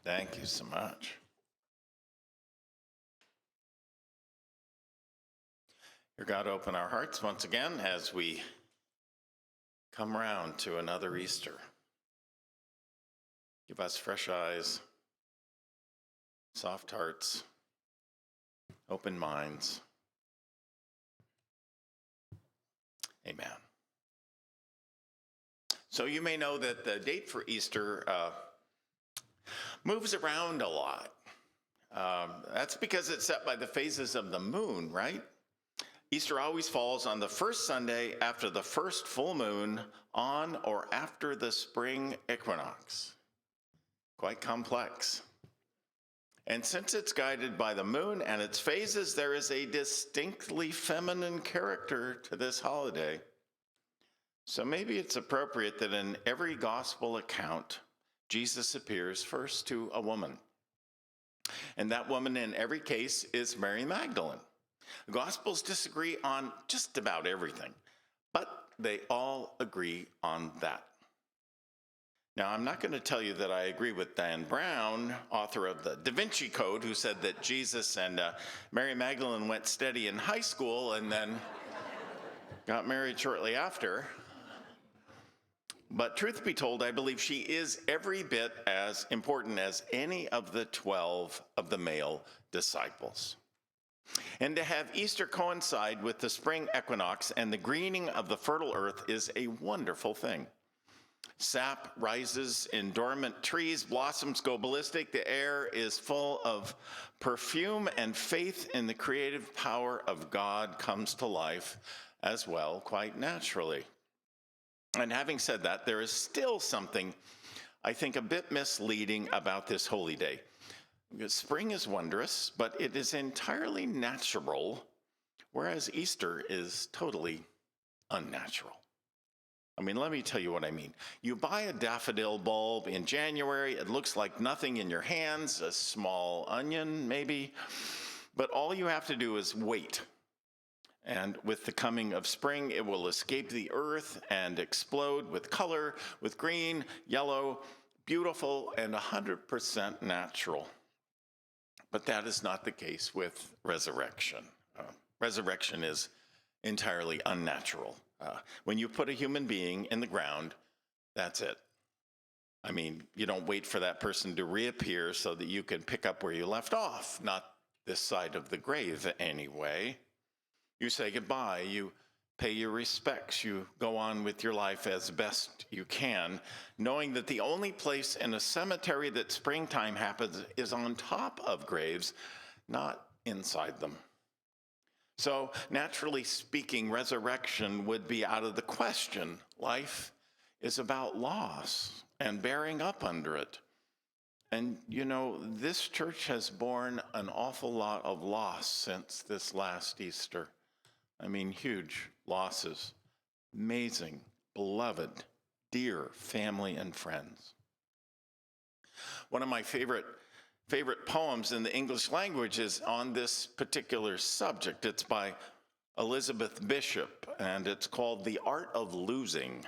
Thank you so much. Dear God, open our hearts once again as we come around to another Easter. Give us fresh eyes, soft hearts, open minds. Amen. So you may know that the date for Easter moves around a lot. That's because it's set by the phases of the moon, right? Easter always falls on the first Sunday after the first full moon on or after the spring equinox. Quite complex. And since it's guided by the moon and its phases, there is a distinctly feminine character to this holiday. So maybe it's appropriate that in every gospel account, Jesus appears first to a woman. And that woman in every case is Mary Magdalene. The Gospels disagree on just about everything, but they all agree on that. Now, I'm not going to tell you that I agree with Dan Brown, author of the Da Vinci Code, who said that Jesus and Mary Magdalene went steady in high school and then got married shortly after. But truth be told, I believe she is every bit as important as any of the 12 of the male disciples. And to have Easter coincide with the spring equinox and the greening of the fertile earth is a wonderful thing. Sap rises in dormant trees, blossoms go ballistic, the air is full of perfume, and faith in the creative power of God comes to life as well, quite naturally. And having said that, there is still something, I think, a bit misleading about this holy day. Because spring is wondrous, but it is entirely natural, whereas Easter is totally unnatural. I mean, let me tell you what I mean. You buy a daffodil bulb in January, it looks like nothing in your hands, a small onion maybe, but all you have to do is wait. And with the coming of spring, it will escape the earth and explode with color, with green, yellow, beautiful, and 100% natural. But that is not the case with resurrection. Resurrection is entirely unnatural. When you put a human being in the ground, that's it. I mean, you don't wait for that person to reappear so that you can pick up where you left off, not this side of the grave anyway. You say goodbye, you pay your respects, you go on with your life as best you can, knowing that the only place in a cemetery that springtime happens is on top of graves, not inside them. So, naturally speaking, resurrection would be out of the question. Life is about loss and bearing up under it. And, you know, this church has borne an awful lot of loss since this last Easter. I mean, huge losses, amazing, beloved, dear family and friends. One of my favorite poems in the English language is on this particular subject. It's by Elizabeth Bishop, and it's called The Art of Losing.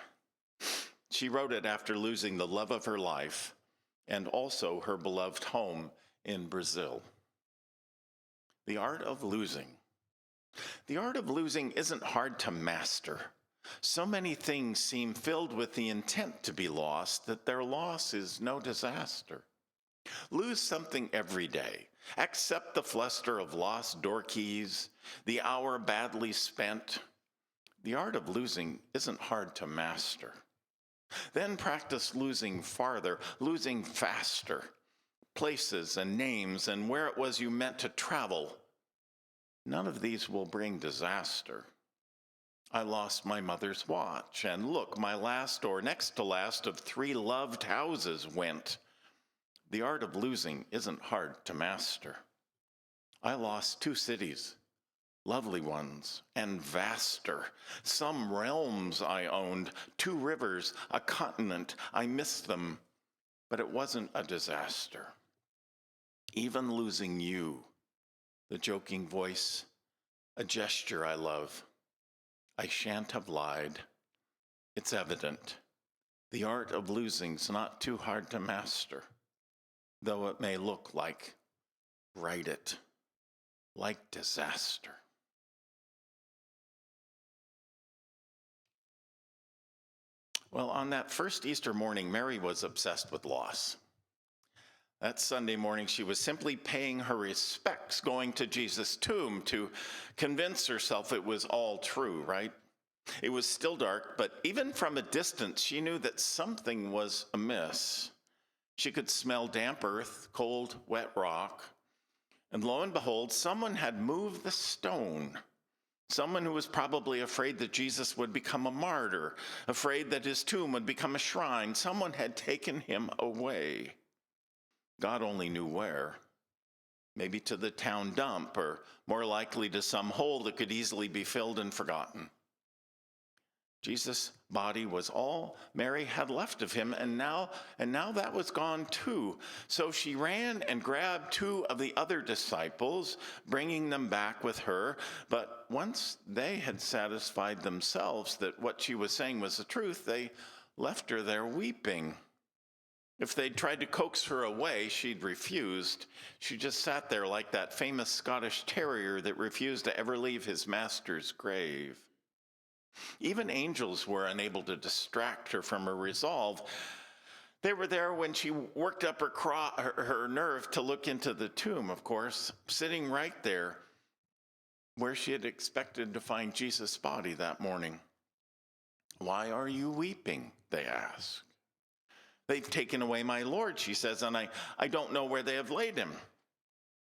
She wrote it after losing the love of her life and also her beloved home in Brazil. The art of losing. The art of losing isn't hard to master. So many things seem filled with the intent to be lost that their loss is no disaster. Lose something every day. Accept the fluster of lost door keys, the hour badly spent. The art of losing isn't hard to master. Then practice losing farther, losing faster, places and names and where it was you meant to travel. None of these will bring disaster. I lost my mother's watch, and look, my last or next to last of 3 loved houses went. The art of losing isn't hard to master. I lost 2 cities, lovely ones, and vaster. Some realms I owned, 2 rivers, a continent. I missed them, but it wasn't a disaster. Even losing you, the joking voice, a gesture I love. I shan't have lied. It's evident. The art of losing's not too hard to master. though it may look like like disaster. Well, on that first Easter morning, Mary was obsessed with loss. That Sunday morning, she was simply paying her respects, going to Jesus' tomb to convince herself it was all true, right? It was still dark, but even from a distance, she knew that something was amiss. She could smell damp earth, cold, wet rock, and lo and behold, someone had moved the stone. Someone who was probably afraid that Jesus would become a martyr, afraid that his tomb would become a shrine. Someone had taken him away. God only knew where. Maybe to the town dump, or more likely to some hole that could easily be filled and forgotten. Jesus' body was all Mary had left of him, and now that was gone too. So she ran and grabbed two of the other disciples, bringing them back with her. But once they had satisfied themselves that what she was saying was the truth, they left her there weeping. If they'd tried to coax her away, she'd refused. She just sat there like that famous Scottish terrier that refused to ever leave his master's grave. Even angels were unable to distract her from her resolve. They were there when she worked up her nerve to look into the tomb, of course, sitting right there where she had expected to find Jesus' body that morning. "Why are you weeping?" they asked. "They've taken away my Lord," she says, "and I don't know where they have laid him."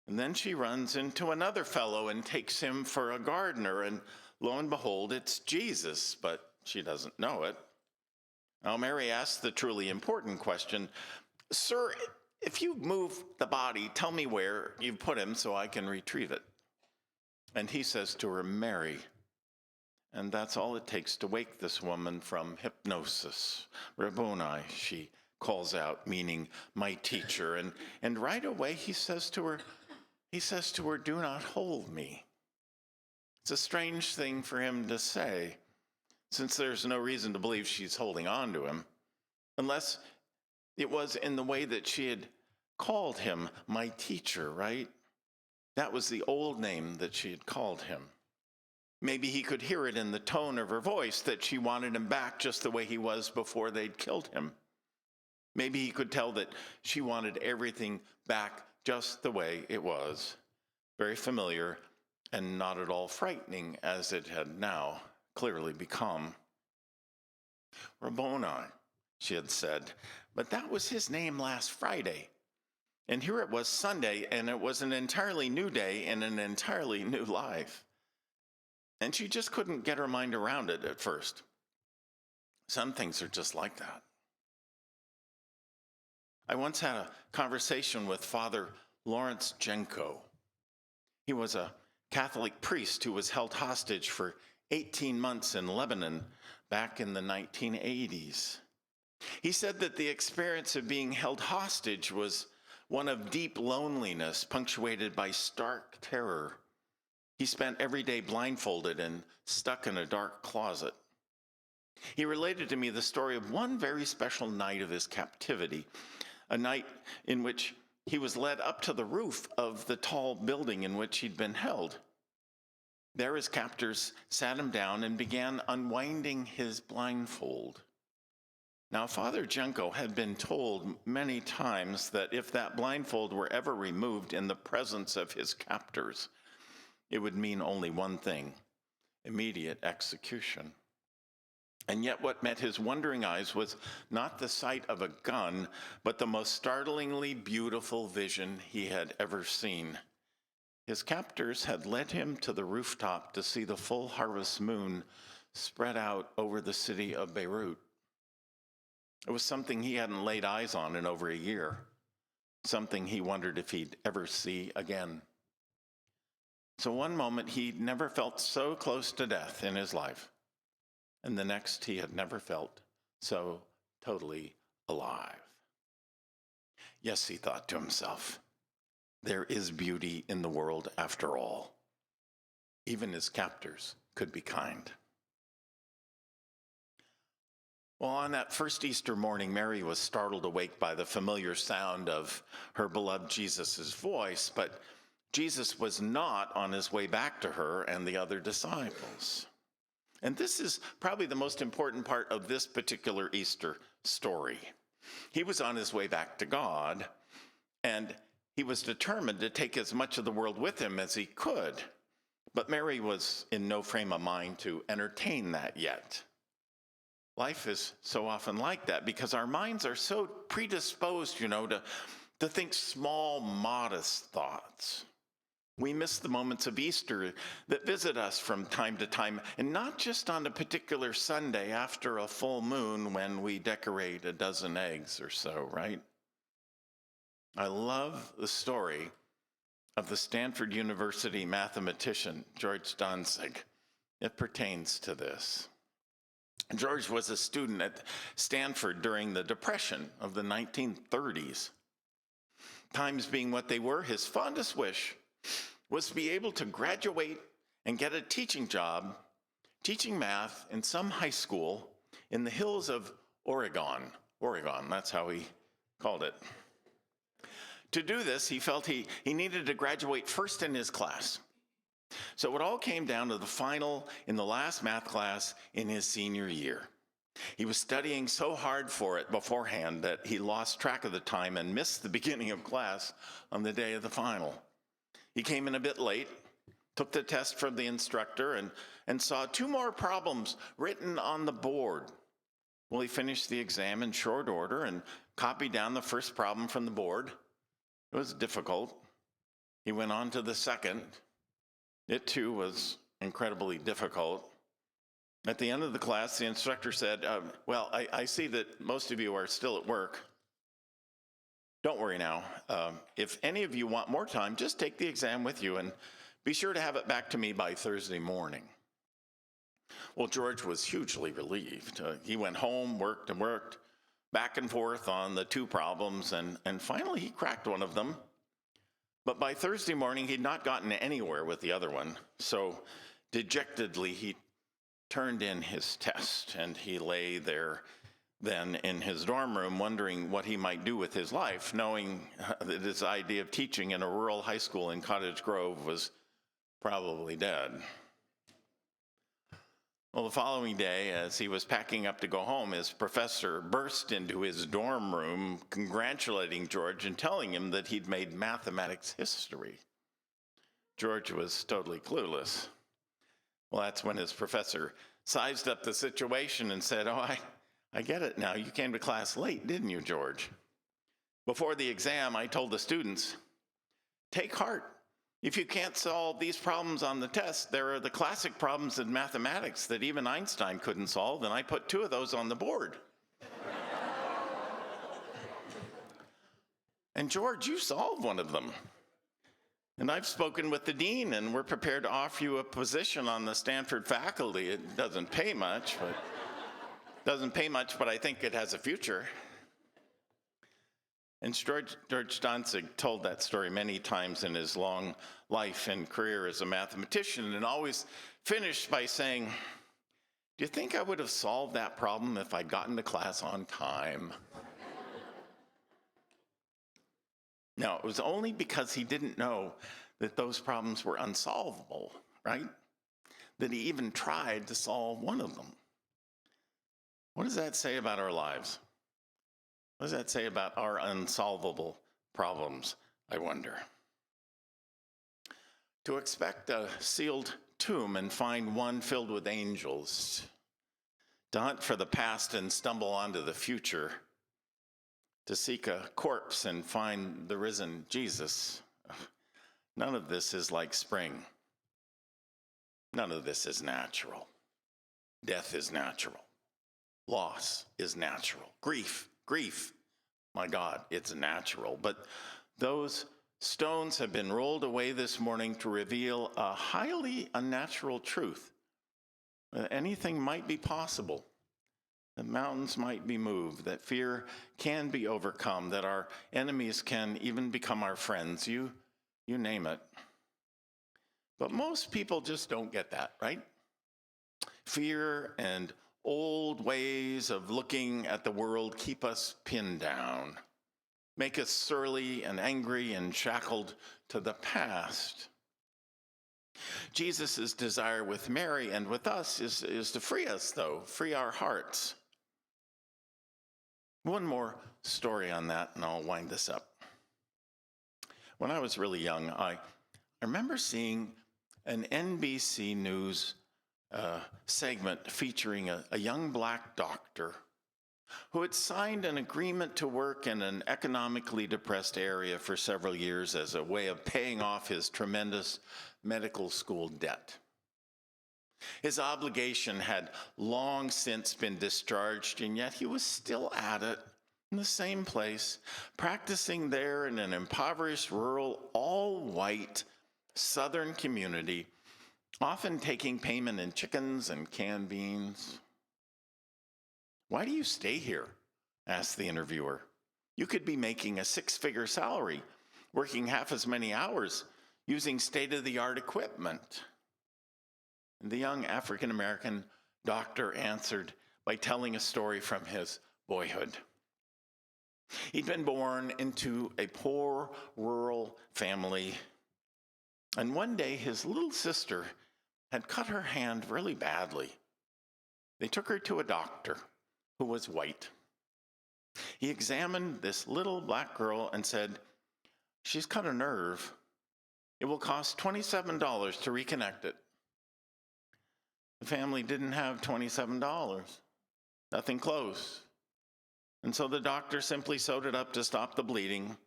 And then she runs into another fellow and takes him for a gardener, and lo and behold, it's Jesus, but she doesn't know it. Now, Mary asks the truly important question, "Sir, if you've moved the body, tell me where you've put him so I can retrieve it." And he says to her, "Mary." And that's all it takes to wake this woman from hypnosis. "Rabboni," she calls out, meaning my teacher. And right away he says to her, "Do not hold me." It's a strange thing for him to say, since there's no reason to believe she's holding on to him, unless it was in the way that she had called him, my teacher, right? That was the old name that she had called him. Maybe he could hear it in the tone of her voice that she wanted him back just the way he was before they'd killed him. Maybe he could tell that she wanted everything back just the way it was, very familiar and not at all frightening as it had now clearly become. "Rabboni," she had said, but that was his name last Friday. And here it was Sunday, and it was an entirely new day and an entirely new life. And she just couldn't get her mind around it at first. Some things are just like that. I once had a conversation with Father Lawrence Jenko. He was a Catholic priest who was held hostage for 18 months in Lebanon back in the 1980s. He said that the experience of being held hostage was one of deep loneliness, punctuated by stark terror. He spent every day blindfolded and stuck in a dark closet. He related to me the story of one very special night of his captivity, a night in which he was led up to the roof of the tall building in which he'd been held. There his captors sat him down and began unwinding his blindfold. Now, Father Junko had been told many times that if that blindfold were ever removed in the presence of his captors, it would mean only one thing: immediate execution. And yet what met his wondering eyes was not the sight of a gun, but the most startlingly beautiful vision he had ever seen. His captors had led him to the rooftop to see the full harvest moon spread out over the city of Beirut. It was something he hadn't laid eyes on in over a year, something he wondered if he'd ever see again. So one moment he'd never felt so close to death in his life, and the next he had never felt so totally alive. Yes, he thought to himself, there is beauty in the world after all. Even his captors could be kind. Well, on that first Easter morning, Mary was startled awake by the familiar sound of her beloved Jesus' voice, but Jesus was not on his way back to her and the other disciples. And this is probably the most important part of this particular Easter story. He was on his way back to God, and he was determined to take as much of the world with him as he could. But Mary was in no frame of mind to entertain that yet. Life is so often like that because our minds are so predisposed, to think small, modest thoughts. We miss the moments of Easter that visit us from time to time, and not just on a particular Sunday after a full moon when we decorate a dozen eggs or so, right? I love the story of the Stanford University mathematician, George Dantzig. It pertains to this. George was a student at Stanford during the Depression of the 1930s. Times being what they were, his fondest wish was to be able to graduate and get a teaching job, teaching math in some high school in the hills of Oregon. Oregon, that's how he called it. To do this, he felt he needed to graduate first in his class. So it all came down to the final in the last math class in his senior year. He was studying so hard for it beforehand that he lost track of the time and missed the beginning of class on the day of the final. He came in a bit late, took the test from the instructor, and saw 2 more problems written on the board. Well, he finished the exam in short order and copied down the first problem from the board. It was difficult. He went on to the second. It too was incredibly difficult. At the end of the class, the instructor said, well, I see that most of you are still at work. Don't worry now. If any of you want more time, just take the exam with you and be sure to have it back to me by Thursday morning. Well, George was hugely relieved. He went home, worked and worked, back and forth on the 2 problems, and finally he cracked one of them. But by Thursday morning, he'd not gotten anywhere with the other one. So dejectedly, he turned in his test, and he lay there then in his dorm room wondering what he might do with his life, knowing that his idea of teaching in a rural high school in Cottage Grove was probably dead. Well, the following day, as he was packing up to go home, his professor burst into his dorm room, congratulating George and telling him that he'd made mathematics history. George was totally clueless. Well, that's when his professor sized up the situation and said, "Oh, I get it now. You came to class late, didn't you, George? Before the exam, I told the students, take heart. If you can't solve these problems on the test, there are the classic problems in mathematics that even Einstein couldn't solve, and I put 2 of those on the board." And George, you solved one of them. And I've spoken with the dean, and we're prepared to offer you a position on the Stanford faculty. It doesn't pay much, but I think it has a future. And George Dantzig told that story many times in his long life and career as a mathematician, and always finished by saying, "Do you think I would have solved that problem if I'd gotten to class on time?" No, it was only because he didn't know that those problems were unsolvable, right? That he even tried to solve one of them. What does that say about our lives? What does that say about our unsolvable problems, I wonder? To expect a sealed tomb and find one filled with angels, to hunt for the past and stumble onto the future, to seek a corpse and find the risen Jesus, none of this is like spring. None of this is natural. Death is natural. Loss is natural. Grief, my God, it's natural. But those stones have been rolled away this morning to reveal a highly unnatural truth. Anything might be possible. That mountains might be moved, that fear can be overcome, that our enemies can even become our friends. You name it. But most people just don't get that, right? Fear and old ways of looking at the world keep us pinned down, make us surly and angry and shackled to the past. Jesus' desire with Mary and with us is to free us, though, free our hearts. One more story on that, and I'll wind this up. When I was really young, I remember seeing an NBC News segment featuring a young black doctor who had signed an agreement to work in an economically depressed area for several years as a way of paying off his tremendous medical school debt. His obligation had long since been discharged, and yet he was still at it in the same place, practicing there in an impoverished, rural, all-white southern community, often taking payment in chickens and canned beans. "Why do you stay here?" asked the interviewer. "You could be making a six-figure salary, working half as many hours, using state-of-the-art equipment." And the young African-American doctor answered by telling a story from his boyhood. He'd been born into a poor rural family, and one day his little sister had cut her hand really badly. They took her to a doctor who was white. He examined this little black girl and said, "She's cut a nerve. It will cost $27 to reconnect it." The family didn't have $27, nothing close. And so the doctor simply sewed it up to stop the bleeding,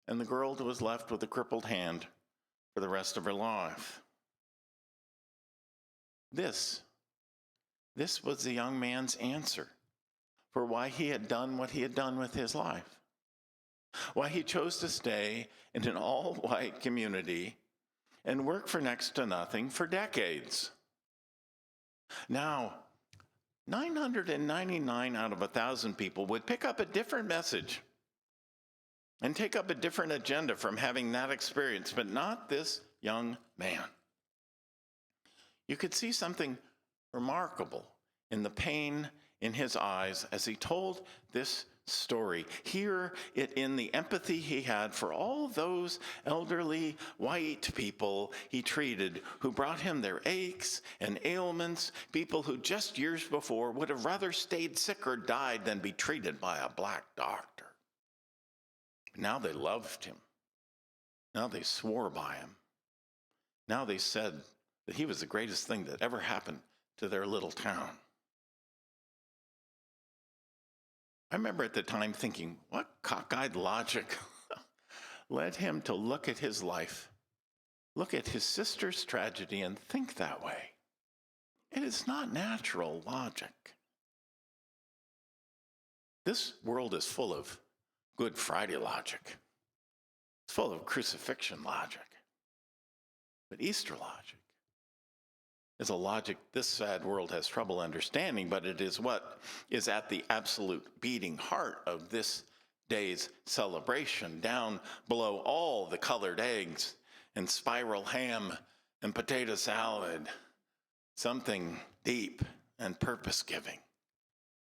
and the girl was left with a crippled hand for the rest of her life. This was the young man's answer for why he had done what he had done with his life, why he chose to stay in an all-white community and work for next to nothing for decades. Now, 999 out of 1,000 people would pick up a different message and take up a different agenda from having that experience, but not this young man. You could see something remarkable in the pain in his eyes as he told this story. Hear it in the empathy he had for all those elderly white people he treated who brought him their aches and ailments, people who just years before would have rather stayed sick or died than be treated by a black doctor. Now they loved him. Now they swore by him. Now they said that he was the greatest thing that ever happened to their little town. I remember at the time thinking, what cockeyed logic led him to look at his life, look at his sister's tragedy, and think that way? It is not natural logic. This world is full of Good Friday logic. It's full of crucifixion logic. But Easter logic is a logic this sad world has trouble understanding, but it is what is at the absolute beating heart of this day's celebration, down below all the colored eggs and spiral ham and potato salad, something deep and purpose-giving,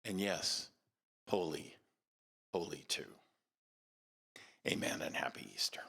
and yes, holy, holy too. Amen and happy Easter.